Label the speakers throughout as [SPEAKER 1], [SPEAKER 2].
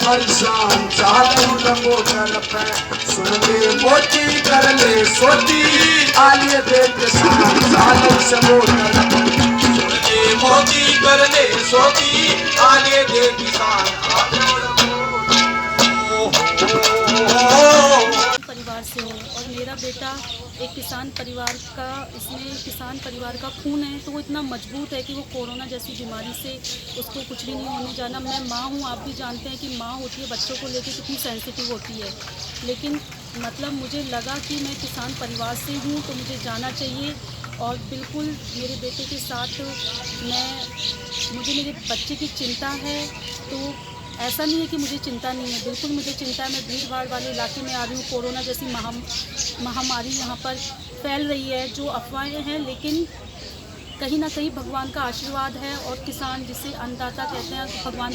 [SPEAKER 1] परेशान चालू लंबोदर पे सुन ले मोती कर ले सोती आलिए दे किसान चालू लंबोदर पे सुन ले मोती कर ले सोती आलिए दे किसान
[SPEAKER 2] परिवार से हूँ और मेरा बेटा एक किसान परिवार का, इसमें किसान परिवार का खून है, तो वो इतना मजबूत है कि वो कोरोना जैसी बीमारी से उसको कुछ भी नहीं होने जाना। मैं माँ हूँ, आप भी जानते हैं कि माँ होती है बच्चों को लेकर कितनी सेंसिटिव होती है, लेकिन मतलब मुझे लगा कि मैं किसान परिवार से हूँ तो मुझे जाना चाहिए। और बिल्कुल मेरे बेटे के साथ मुझे मेरे बच्चे की चिंता है, तो ऐसा नहीं है कि मुझे चिंता नहीं है, बिल्कुल मुझे चिंता है। मैं भीड़ भाड़ वाले इलाके में आ रही हूँ, कोरोना जैसी महामारी यहाँ पर फैल रही है, जो अफवाहें हैं, लेकिन कहीं ना कहीं भगवान का आशीर्वाद है। और किसान जिसे अन्नदाता कहते हैं, भगवान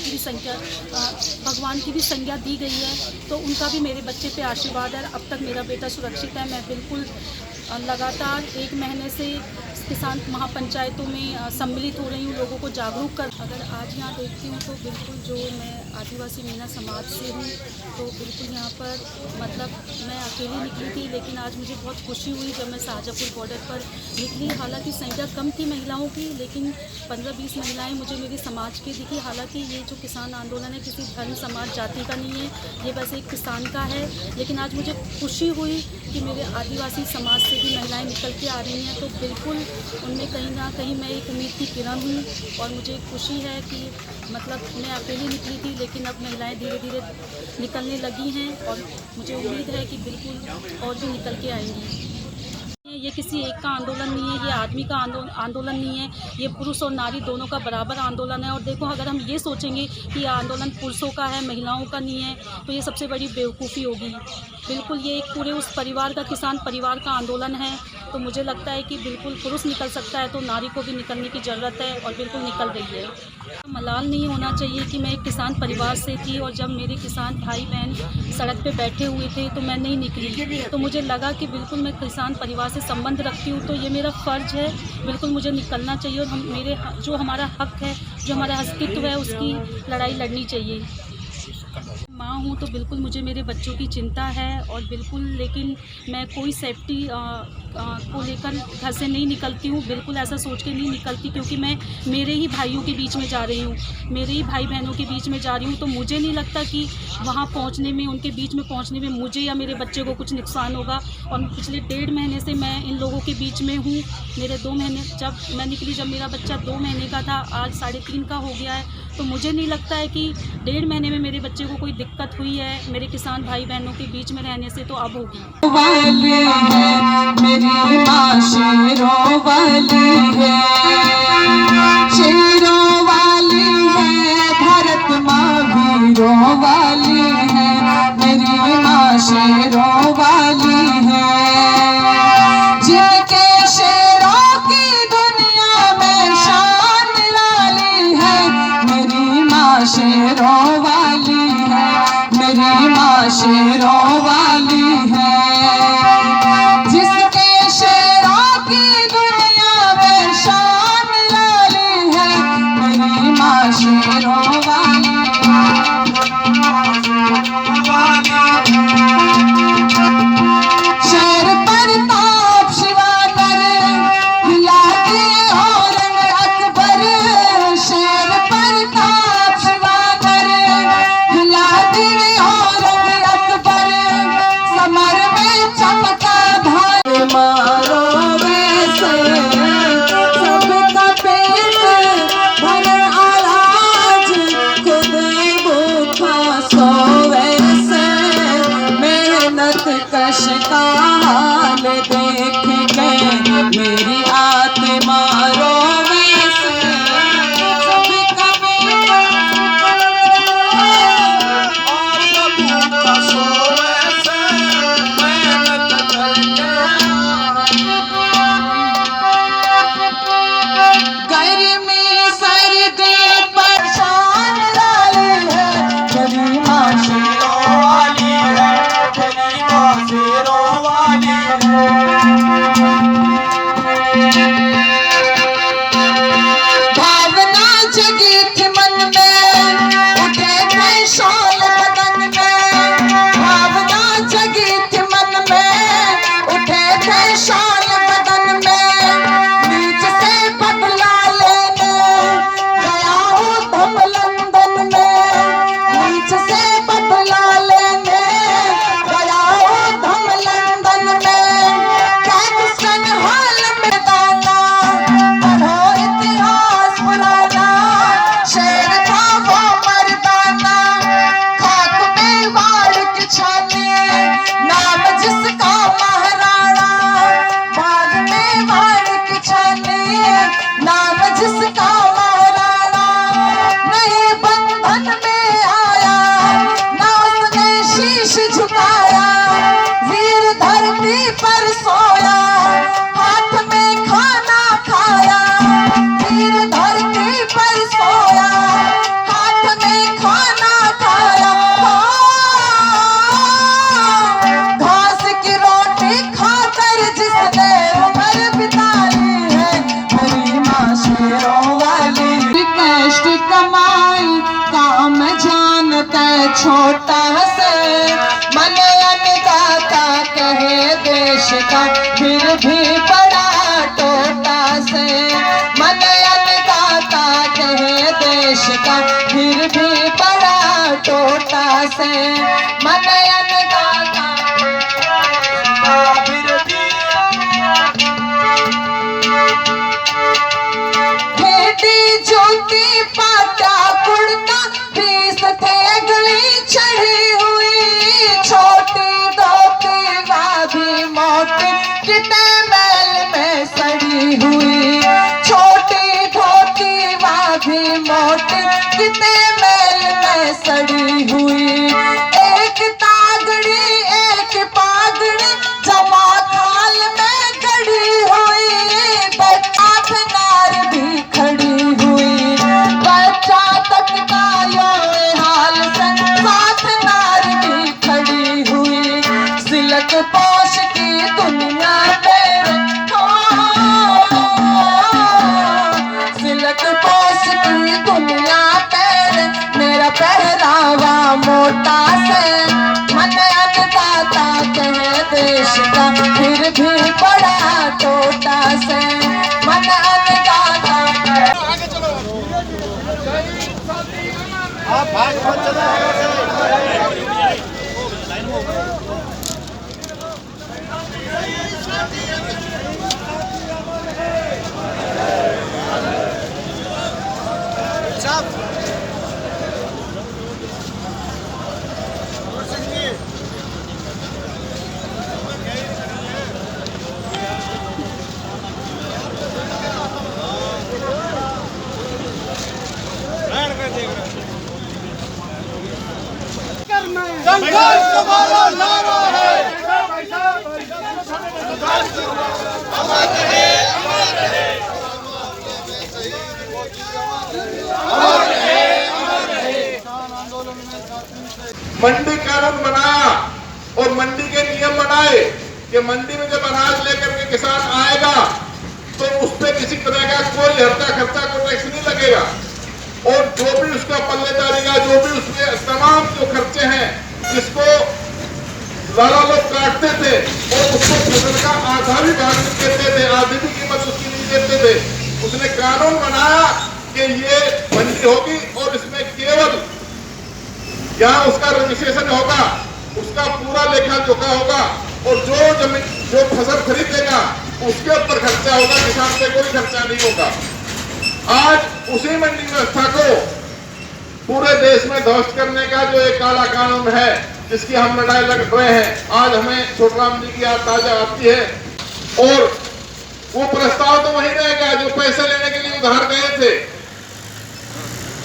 [SPEAKER 2] की भी संज्ञा दी गई है, तो उनका भी मेरे बच्चे पे आशीर्वाद है। अब तक मेरा बेटा सुरक्षित है। मैं बिल्कुल लगातार 1 महीने से किसान महापंचायतों में सम्मिलित हो रही हूँ, लोगों को जागरूक कर। अगर आज यहाँ देखती हूँ तो बिल्कुल जो मैं आदिवासी मीना समाज से हूँ, तो बिल्कुल यहाँ पर मतलब मैं अकेली निकली थी, लेकिन आज मुझे बहुत खुशी हुई जब मैं शाहजहाँपुर बॉर्डर पर निकली। हालांकि संख्या कम थी महिलाओं की, लेकिन 15-20 महिलाएं मुझे मेरे समाज की दिखी। हालांकि ये जो किसान आंदोलन है किसी धर्म समाज जाति का नहीं है, ये बस एक किसान का है। लेकिन आज मुझे खुशी हुई कि मेरे आदिवासी समाज से भी महिलाएं निकल के आ रही हैं, तो बिल्कुल उनमें कहीं ना कहीं मैं एक उम्मीद की किरण हूँ। और मुझे खुशी है कि मतलब मैं अकेली निकली थी, लेकिन अब महिलाएं धीरे धीरे निकलने लगी हैं, और मुझे उम्मीद है कि बिल्कुल और भी निकल के आएंगी। ये किसी एक का आंदोलन नहीं है, ये आदमी का आंदोलन नहीं है, ये पुरुष और नारी दोनों का बराबर आंदोलन है। और देखो, अगर हम ये सोचेंगे कि ये आंदोलन पुरुषों का है, महिलाओं का नहीं है, तो ये सबसे बड़ी बेवकूफ़ी होगी। बिल्कुल ये एक पूरे उस परिवार का, किसान परिवार का आंदोलन है। तो मुझे लगता है कि बिल्कुल पुरुष निकल सकता है, तो नारी को भी निकलने की ज़रूरत है, और बिल्कुल निकल रही है। मलाल नहीं होना चाहिए कि मैं एक किसान परिवार से थी, और जब मेरे किसान भाई बहन सड़क पे बैठे हुए थे तो मैं नहीं निकली। तो मुझे लगा कि बिल्कुल मैं किसान परिवार से संबंध रखती हूँ, तो ये मेरा फ़र्ज़ है, बिल्कुल मुझे निकलना चाहिए। और जो हमारा हक है, जो हमारा अस्तित्व है, उसकी लड़ाई लड़नी चाहिए। माँ हूँ तो बिल्कुल मुझे मेरे बच्चों की चिंता है, और बिल्कुल लेकिन मैं कोई सेफ्टी को लेकर घर से नहीं निकलती हूँ। बिल्कुल ऐसा सोच के नहीं निकलती, क्योंकि मैं मेरे ही भाइयों के बीच में जा रही हूँ, मेरे ही भाई बहनों के बीच में जा रही हूँ। तो मुझे नहीं लगता कि वहाँ पहुँचने में, उनके बीच में पहुँचने में मुझे या मेरे बच्चे को कुछ नुकसान होगा। और पिछले 1.5 महीने से मैं इन लोगों के बीच में हूँ। मेरे 2 महीने जब मैं निकली, जब मेरा बच्चा 2 महीने का था, आज 3.5 का हो गया है। तो मुझे नहीं लगता है कि 1.5 महीने में मेरे बच्चे को कोई दिक्कत हुई है मेरे किसान भाई बहनों के बीच में रहने से, तो अब होगी।
[SPEAKER 3] मेरी माँ शेरों वाली है, शेरों वाली है, भारत माँ वीरों वाली है। मेरी माँ शेरों वाली है, जिनके शेरों की दुनिया में शान लाली है। मेरी माँ शेरों वाली है, मेरी माँ शेरों वाली है, जिसके शेरों की दुनिया में शान लाली है। मेरी माँ शेरों वाली शेर प्रताप शिवाकर हिलाती औरंग अकबर। शेर प्रताप शिवाकर हिलाती औरंग अकबर। समर में चमका भाई मारो वैसे, सबका पेट भर आज खुद भूखा सोवे से। मेहनत कश का हाल देख के मेरी आत्मा रोवे से। सबका गर्मी सर्दी परेशान लाली है। मेरी माँ शेरों वाली है, मेरी माँ शेरों वाली है। भावना जगी थी मन में, उठे थे शौल का फिर भी बड़ा टोटा से। मन अन्नदाता कहे देश का फिर भी बड़ा टोटा से। मन अन्नदाता फिर भी खेती ज्योति पाटा कुड़ता 20 थे गली चढ़ी हुई। छोटी धोती वाभी मोटी कितने मैल में सड़ी हुई। छोटी धोती वाभी मोटी कितने मैल में सड़ी हुई। एक तागड़ी एक पागड़ी जमा थाल में गड़ी हुई। बच्चा नार भी खड़ी हुई। बच्चा तक का ये हाल से साथ नार भी खड़ी हुई। सिलक पोश की दुनिया मेरे सिलक पोश की दुनिया मेरे मेरा पहरावा मोटा से। मन अन्नदाता कहे देश का फिर भी बड़ा टोटा से। मन अन्नदाता
[SPEAKER 1] संघर्ष हमारा नारा है। मंडी कानून बनाया और मंडी के नियम बनाए कि मंडी में जब अनाज लेकर के किसान आएगा तो उस पर किसी तरह का कोई हर्ता खर्चा को टैक्स नहीं लगेगा। और जो भी उसका पल्ले डालेगा, जो भी उसके तमाम जो खर्चे हैं जिसको लाला लोग काटते थे और उसको फसल का आधा भी भाग देते थे, आधी भी कीमत उसकी नहीं देते थे। उसने कानून बनाया कि ये मंडी होगी और इसमें केवल यहाँ उसका रजिस्ट्रेशन होगा, उसका पूरा लेखा जोखा होगा और जो जमीन जो फसल खरीदेगा उसके ऊपर खर्चा होगा, किसान पे कोई खर्चा नहीं होगा। आज उसी मंडी व्यवस्था को पूरे देश में ध्वस्त करने का जो एक काला कानून है जिसकी हम लड़ाई लड़ रहे हैं, आज हमें छोटराम जी की याद ताजा आती है। और वो प्रस्ताव तो वही रहेगा जो पैसे लेने के लिए उधार गए थे।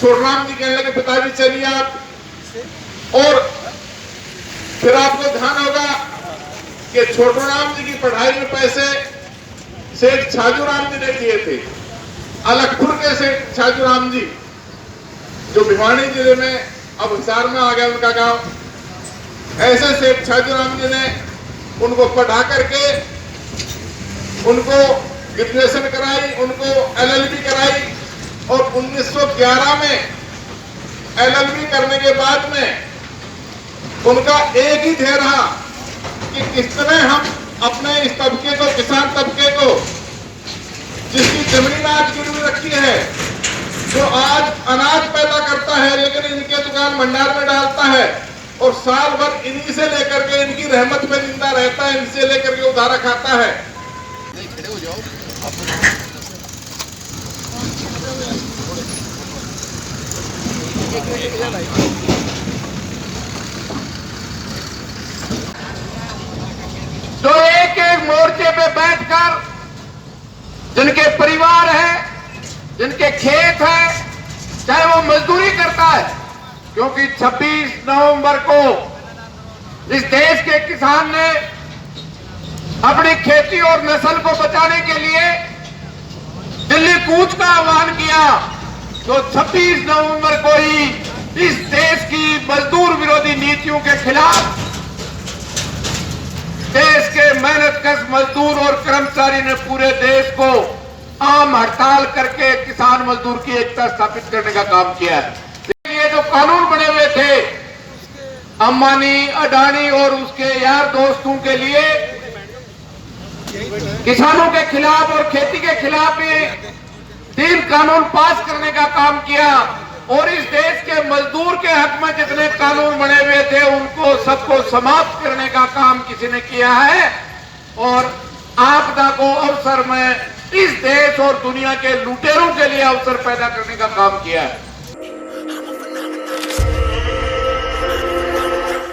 [SPEAKER 1] छोटराम जी कहने लगे पिताजी चलिए आप। और फिर आपको ध्यान होगा कि छोटराम जी की पढ़ाई में पैसे सेठ छाजूराम जी ने दिए थे। अलगपुर के सेठ छाजूराम जी जो भिवानी जिले में अब हिसार में आ गया उनका गांव, ऐसे सेठ छाजूराम जी ने उनको पढ़ा करके उनको ग्रेजुएशन कराई, उनको LLB कराई और 1911 में LLB करने के बाद में उनका एक ही ध्येय रहा कि किस तरह हम अपने इस तबके को, किसान तबके को जिसकी जमीन आज गिरवी रखी है, जो आज अनाज पैदा करता है लेकिन इनके दुकान भंडार में डालता है और साल भर इन्हीं से लेकर के इनकी रहमत में जिंदा रहता है, इनसे लेकर के उधारा खाता है।
[SPEAKER 4] जो एक एक मोर्चे पे बैठकर जिनके परिवार है, जिनके खेत है, चाहे वो मजदूरी करता है, क्योंकि 26 नवंबर को इस देश के किसान ने अपनी खेती और नस्ल को बचाने के लिए दिल्ली कूच का आह्वान किया। तो 26 नवंबर को ही इस देश की मजदूर विरोधी नीतियों के खिलाफ देश के मेहनतकश मजदूर और कर्मचारी ने पूरे देश को आम हड़ताल करके किसान मजदूर की एकता स्थापित करने का काम किया है। इसलिए जो कानून बने हुए थे अंबानी, अडानी और उसके यार दोस्तों के लिए किसानों के खिलाफ और खेती के खिलाफ भी 3 कानून पास करने का काम किया और इस देश के मजदूर के हक में जितने कानून बने हुए थे उनको सबको समाप्त करने का काम किसी ने किया है और आपदा को अवसर में इस देश और दुनिया के लुटेरों के लिए अवसर पैदा करने का काम किया है।